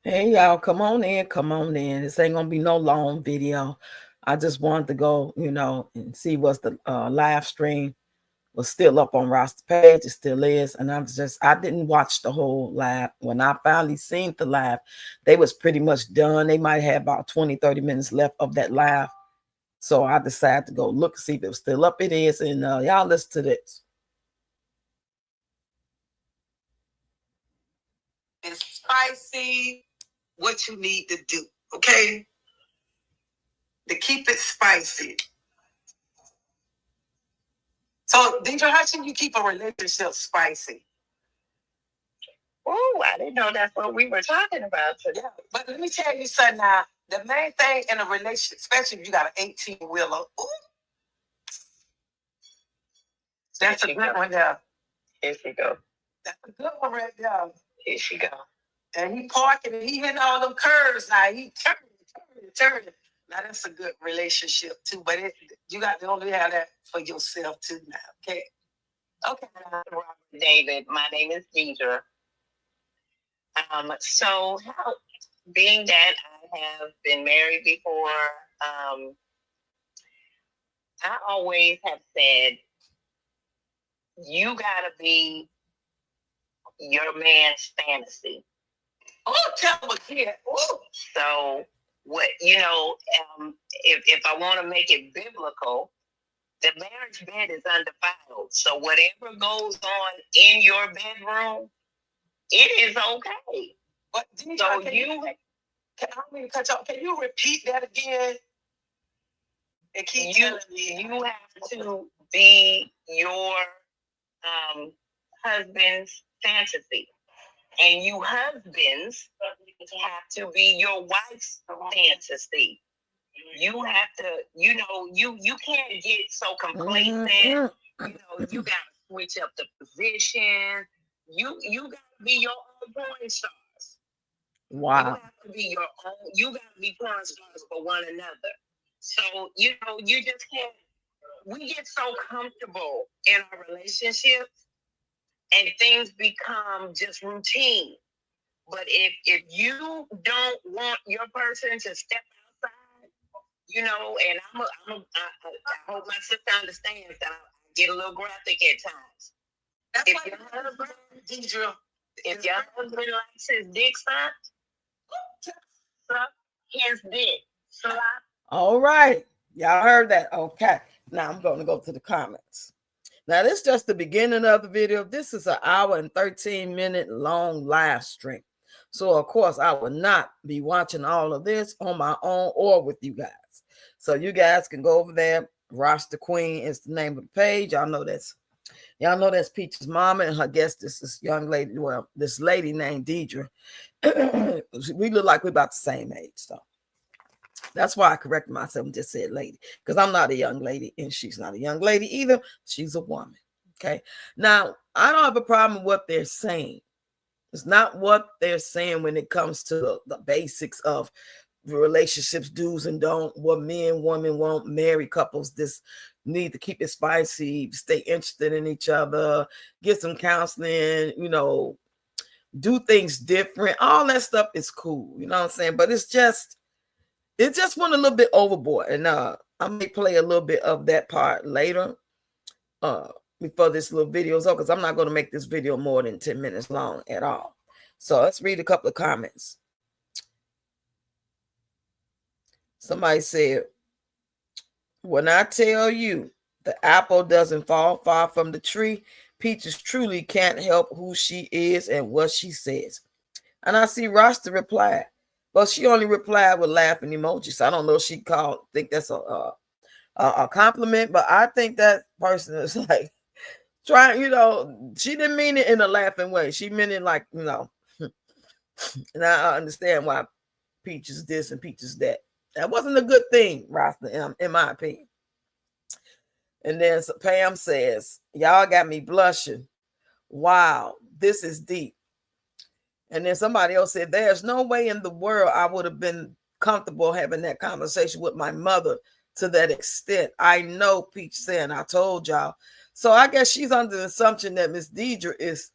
Hey y'all, come on in, come on in. This ain't gonna be no long video. I just wanted to go, and see what's the live stream was still up on Rasta page. It still is, and I didn't watch the whole live. When I finally seen the live, they was pretty much done. They might have about 20, 30 minutes left of that live. So I decided to go look see if it was still up. It is, and y'all listen to this. It's spicy. What you need to do, okay? To keep it spicy. So, Deidre, how should you keep a relationship spicy? Oh, I didn't know that's what we were talking about today. Yeah, but let me tell you something now. The main thing in a relationship, especially if you got an 18-wheeler, that's a good one there. Here she go. That's a good one right there. Here she go. And he parking and he hitting all them curves now. He turning. Now that's a good relationship too. But you got to only have that for yourself too now. Okay. Okay, David. My name is Deidre. So being that I have been married before, I always have said you gotta be your man's fantasy. Oh, tell him again. Oh. So if I want to make it biblical, the marriage bed is undefiled. So whatever goes on in your bedroom, it is okay. But so can you repeat that again? And keep you have to be your husband's fantasy. And you husbands have to be your wife's fantasy. You have to, you can't get so complacent. You gotta switch up the position. You gotta be your own porn stars. Wow. You have to be your own. You gotta be porn stars for one another. So you just can't. We get so comfortable in our relationships, and things become just routine. But if you don't want your person to step outside, and I hope my sister understands that I get a little graphic at times. That's if your husband, Deidre, if your husband likes his dick suck his dick. All right. Y'all heard that. Okay. Now I'm going to go to the comments. Now, this is just the beginning of the video. This is an hour and 13-minute long live stream. So, of course, I will not be watching all of this on my own or with you guys. So you guys can go over there. Rasta Queen is the name of the page. Y'all know that's Peach's mama, and her guest is this young lady. Well, this lady named Deidre. We look like we're about the same age, so that's why I corrected myself and just said lady, because I'm not a young lady and she's not a young lady either. She's a woman. Okay. Now, I don't have a problem with what they're saying. It's not what they're saying when it comes to the basics of relationships, do's and don't, what men, women want, married couples, this need to keep it spicy, stay interested in each other, get some counseling, do things different. All that stuff is cool. You know what I'm saying? But it just went a little bit overboard. And I may play a little bit of that part later before this little video is over, because I'm not going to make this video more than 10 minutes long at all. So let's read a couple of comments. Somebody said, when I tell you the apple doesn't fall far from the tree, Peaches truly can't help who she is and what she says. And I see Rasta reply. Well, she only replied with laughing emojis. I don't know if she think that's a compliment, but I think that person is like trying, she didn't mean it in a laughing way. She meant it like, and I understand why Peaches this and Peaches that. That wasn't a good thing, Rasta, in my opinion. And then Pam says, y'all got me blushing. Wow, this is deep. And then somebody else said, there's no way in the world I would have been comfortable having that conversation with my mother to that extent. I know, Peach saying, I told y'all. So I guess she's under the assumption that Miss Deidre is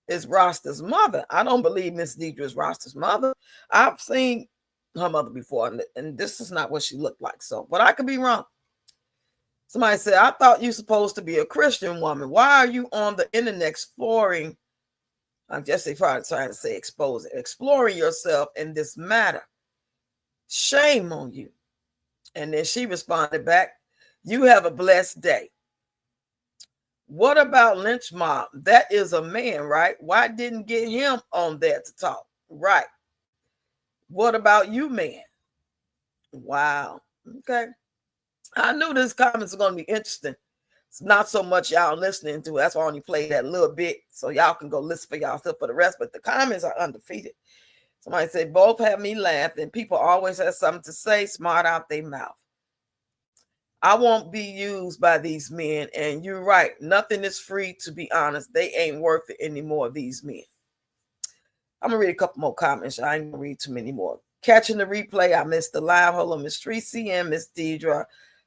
is Rasta's mother. I don't believe Miss Deidre is Rasta's mother. I've seen her mother before, and this is not what she looked like. So, but I could be wrong. Somebody said, I thought you supposed to be a Christian woman. Why are you on the internet exploring? I guess they probably trying to say exposing, exploring yourself in this matter. Shame on you. And then she responded back, you have a blessed day. What about Lynch Mob? That is a man, right? Why didn't get him on there to talk? Right. What about you, man? Wow. Okay. I knew this comments were going to be interesting. It's not so much y'all listening to it. That's why I only played that little bit so y'all can go listen for y'all stuff for the rest. But the comments are undefeated. Somebody said, both have me laughing. People always have something to say, smart out their mouth. I won't be used by these men. And you're right. Nothing is free, to be honest. They ain't worth it anymore, these men. I'm going to read a couple more comments. I ain't going to read too many more. Catching the replay. I missed the live. Hello, Miss Tracy and Miss Deidre.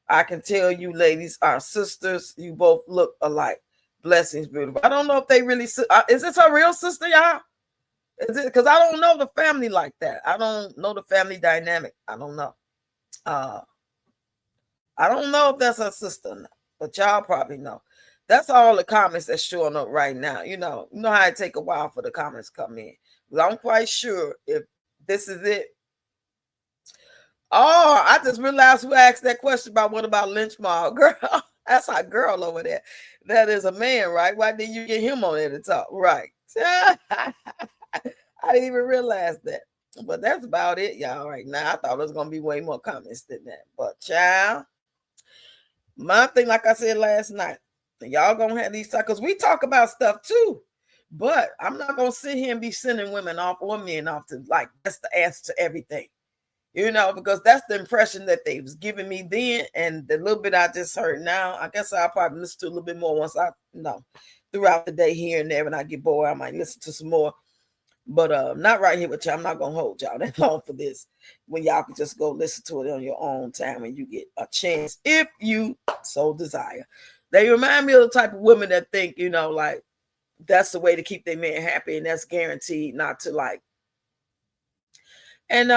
I can tell you ladies are sisters. You both look alike. Blessings, beautiful. I don't know if they really... is this her real sister, y'all? Is it? Because I don't know the family like that. I don't know the family dynamic. I don't know. I don't know if that's her sister or not, but y'all probably know. That's all the comments that's showing up right now. You know how it take a while for the comments to come in. But I'm quite sure if this is it. Oh, I just realized who asked that question about what about Lynch Mob. Girl, that's our girl over there. That is a man, right? Why didn't you get him on there to talk? Right. I didn't even realize that. But that's about it, y'all, right now. I thought it was going to be way more comments than that. But, child, my thing, like I said last night, y'all going to have these talk, because we talk about stuff too. But I'm not going to sit here and be sending women off or men off to, like, that's the answer to everything. Because that's the impression that they was giving me then. And the little bit I just heard now, I guess I'll probably listen to a little bit more once throughout the day here and there. When I get bored, I might listen to some more. But not right here with y'all. I'm not going to hold y'all that long for this. When y'all can just go listen to it on your own time when you get a chance, if you so desire. They remind me of the type of women that think, like that's the way to keep their man happy. And that's guaranteed not to like. And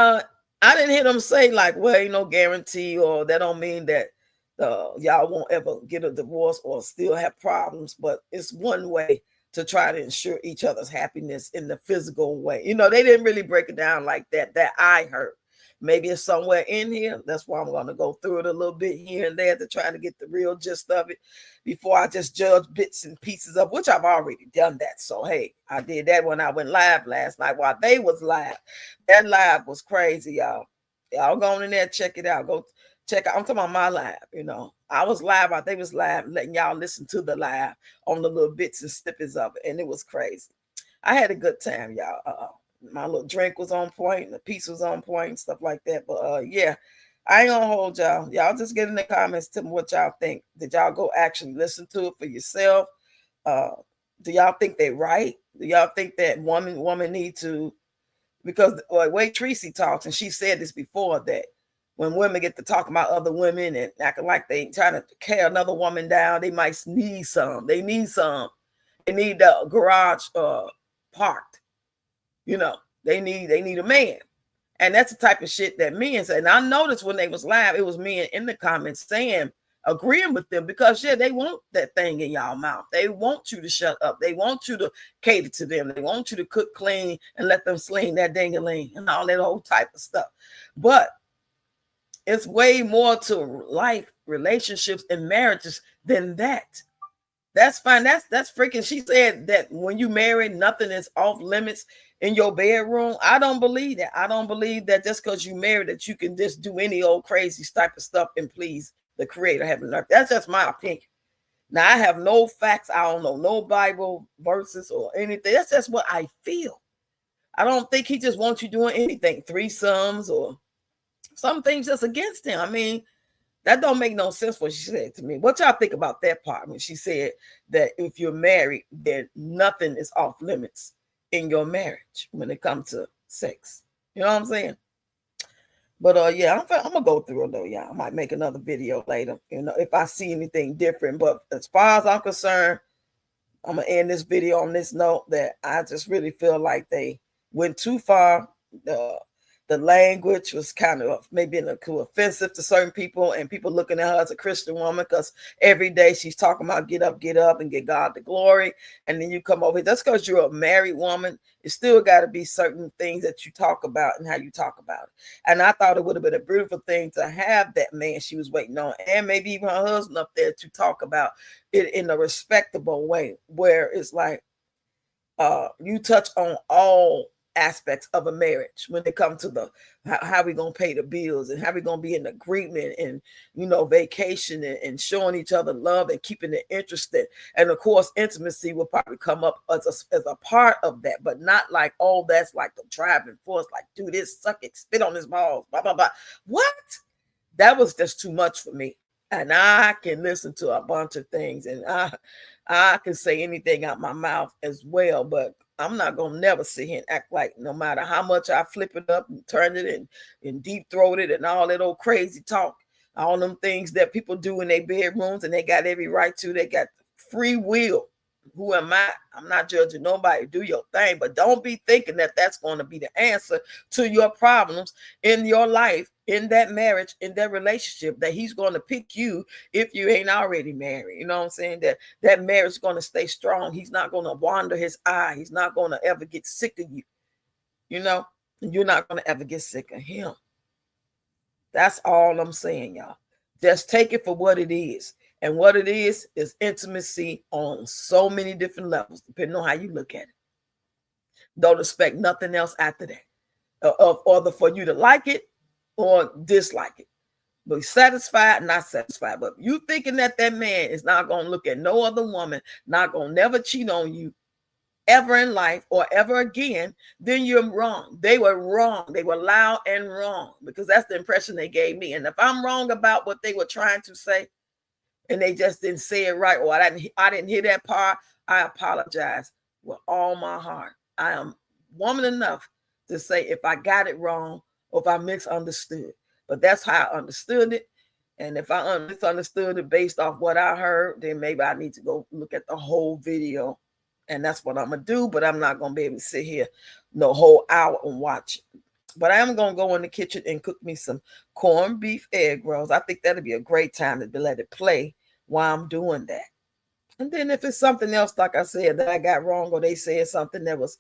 I didn't hear them say like, well, ain't no guarantee, or that don't mean that y'all won't ever get a divorce or still have problems. But it's one way to try to ensure each other's happiness in the physical way. They didn't really break it down like that I heard. Maybe it's somewhere in here. That's why I'm going to go through it a little bit here and there to try to get the real gist of it before I just judge bits and pieces of, which I've already done that. So, hey, I did that when I went live last night while they was live. That live was crazy, y'all. Y'all go in there, check it out. Go check out. I'm talking about my live, I was live. They was live, letting y'all listen to the live on the little bits and snippets of it. And it was crazy. I had a good time, y'all. My little drink was on point, the piece was on point, and stuff like that. But yeah, I ain't gonna hold y'all. Y'all just get in the comments, tell me what y'all think. Did y'all go actually listen to it for yourself? Do y'all think they're right? Do y'all think that woman need to? Because the way Tracy talks, and she said this before, that when women get to talk about other women and acting like they trying to tear another woman down, they might need some. They need some. They need the garage parked. They need a man. And that's the type of shit that men say. And I noticed when they was live, it was men in the comments saying, agreeing with them, because they want that thing in y'all mouth. They want you to shut up. They want you to cater to them. They want you to cook clean and let them sling that ding-a-ling and all that whole type of stuff. But it's way more to life, relationships, and marriages than that. That's fine. That's freaking. She said that when you marry, nothing is off limits in your bedroom. I don't believe that. I don't believe that just because you married that you can just do any old crazy type of stuff and please the Creator heaven and earth. That's just my opinion. Now I have no facts. I don't know no Bible verses or anything. That's just what I feel. I don't think He just wants you doing anything, threesomes or some things just against Him. I mean, that don't make no sense what she said to me. What y'all think about that part when she said that if you're married, then nothing is off limits in your marriage when it comes to sex? You know what I'm saying? But yeah, I'm gonna go through it though. Yeah, I might make another video later, if I see anything different. But as far as I'm concerned, I'm gonna end this video on this note that I just really feel like they went too far. The language was kind of maybe offensive to certain people, and people looking at her as a Christian woman because every day she's talking about get up, and get God the glory. And then you come over here, just because you're a married woman, it still got to be certain things that you talk about and how you talk about it. And I thought it would have been a beautiful thing to have that man she was waiting on, and maybe even her husband up there, to talk about it in a respectable way, where it's like you touch on all aspects of a marriage when it comes to the how we gonna pay the bills, and how we gonna be in agreement, and vacation, and showing each other love and keeping it interested. And of course intimacy will probably come up as a part of that, but not like, oh, that's like the driving force, like do this, suck it, spit on his balls, blah blah blah. What? That was just too much for me. And I can listen to a bunch of things, and I can say anything out my mouth as well, but I'm not gonna never sit here and act like, no matter how much I flip it up and turn it and deep throat it and all that old crazy talk, all them things that people do in their bedrooms, and they got every right to. They got free will. Who am I? I'm not judging nobody. Do your thing, but don't be thinking that that's going to be the answer to your problems in your life, in that marriage, in that relationship, that he's going to pick you if you ain't already married. You know what I'm saying? That marriage is going to stay strong. He's not going to wander his eye. He's not going to ever get sick of you. You're not going to ever get sick of him. That's all I'm saying, y'all. Just take it for what it is. And what it is intimacy on so many different levels, depending on how you look at it. Don't expect nothing else after that, or for you to like it or dislike it. Be satisfied, not satisfied. But you thinking that man is not going to look at no other woman, not going to never cheat on you ever in life or ever again, then you're wrong. They were wrong. They were loud and wrong, because that's the impression they gave me. And if I'm wrong about what they were trying to say, and they just didn't say it right, or I didn't hear that part, I apologize with all my heart. I am woman enough to say if I got it wrong or if I misunderstood. But that's how I understood it. And if I misunderstood it based off what I heard, then maybe I need to go look at the whole video. And that's what I'm going to do. But I'm not going to be able to sit here the whole hour and watch it. But I am going to go in the kitchen and cook me some corned beef egg rolls. I think that'll be a great time to let it play while I'm doing that. And then if it's something else, like I said, that I got wrong, or they said something that was,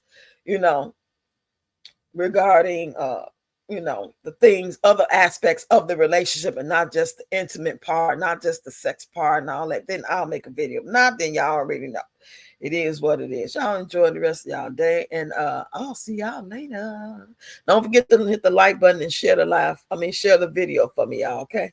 regarding, the things, other aspects of the relationship, and not just the intimate part, not just the sex part and all that, then I'll make a video. If not, then y'all already know. It is what it is. Y'all enjoy the rest of y'all day, and I'll see y'all later. Don't forget to hit the like button and share the video for me, y'all, okay?